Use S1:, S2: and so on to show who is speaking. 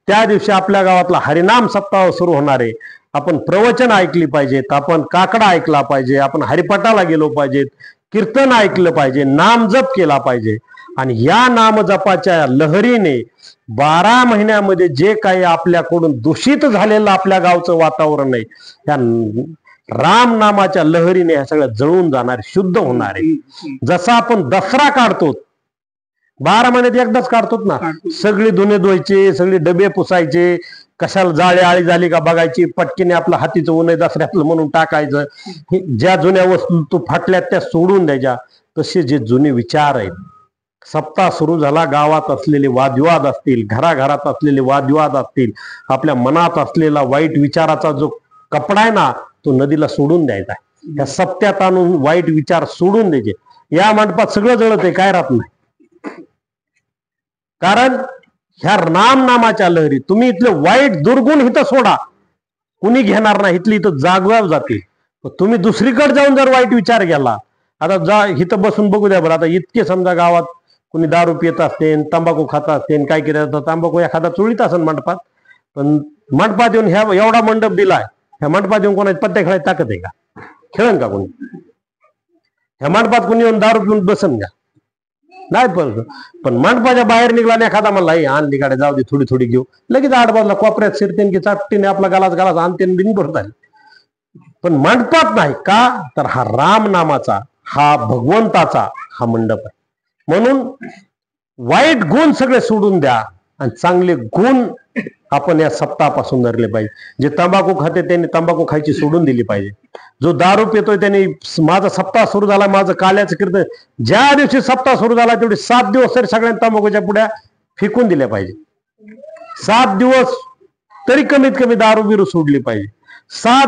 S1: त्या दिवशी आपल्या गावातला हरिनाम सप्ताह सुरू होणार आहे. आपण प्रवचन ऐकली पाहिजेत, आपण काकडा ऐकला पाहिजे, आपण हरिपाठाला गेलो पाहिजेत, कीर्तन ऐकलं पाहिजे, नामजप केला पाहिजे. आणि या नामजपाच्या लहरीने 12 महिन्यामध्ये जे काही आपल्याकडून दूषित झालेलं आपल्या गावचं वातावरण आहे, त्या राम नामाच्या लहरीने ह्या सगळ्या जळून जाणार, शुद्ध होणार आहे. जसा आपण दसरा काढतो 12 महिन्यात एकदाच काढतो ना, सगळी धुणे धुवायचे, सगळे डबे पुसायचे, कशाला जाळे आळी झाली का बघायची, पटकीने आपलं हातीचं ऊन आहे दसऱ्यातलं म्हणून टाकायचं. ज्या जुन्या वस्तू तू फाटल्यात त्या सोडून द्यायच्या. तसे जे जुने विचार आहेत, सप्ताह सुरू झाला, गावात असलेले वादविवाद असतील, घराघरात असलेले वादविवाद असतील, आपल्या मनात असलेला वाईट विचाराचा जो कपडा आहे ना, तो नदीला सोडून द्यायचा. त्या सप्त्यात आणून वाईट विचार सोडून द्यायचे. या मंडपात सगळं जळत आहे, काय राहत नाही. कारण ह्या राम नामाच्या लहरी, तुम्ही इथले वाईट दुर्गुण इथं सोडा, कुणी घेणार नाही, इथली इथं जागवाव जातील. तुम्ही दुसरीकडे जाऊन जर वाईट विचार केला, आता जा इथं बसून बघू द्या बरं. आता इतके समजा गावात कुणी दारू पित असते, तंबाखू खात असते, काय केलं, तंबाखू एखादा चोळीत असेल मंडपात, पण मंडपात येऊन ह्या एवढा मंडप दिलाय, ह्या मंडपात येऊन कोणाची पत्ते खेळायला ताकद आहे का? खेळन का कोणी? ह्या मंडपात कोणी येऊन दारू पिऊन बसन का? नाही. पण मंडपाच्या बाहेर निघला नाही एखादा म्हणला आणली गाड्या जाऊ दे थोडी थोडी घेऊ, लगेच 8 बाजूला कोपऱ्यात शिरतेन की चापटीने आपला गालाच आणतेन बिन भरतात. पण मंडपात नाही का, तर हा राम नामाचा, हा भगवंताचा हा मंडप आहे. म्हणून वाईट गुण सगळे सोडून द्या आणि चांगले गुण आपण या सप्ताहापासून धरले पाहिजे. जे तंबाखू खाते त्यांनी तंबाखू खायची सोडून दिली पाहिजे. जो दारू पितोय त्यांनी माझा सप्ताह सुरू झाला, माझं काल्याचं कीर्तन, ज्या दिवशी सप्ताह सुरू झाला तेवढे 7 दिवस तरी सगळ्यांनी तंबाखूच्या पुड्या फेकून दिल्या पाहिजे. 7 दिवस तरी कमीत कमी दारू बिरू सोडली पाहिजे. 7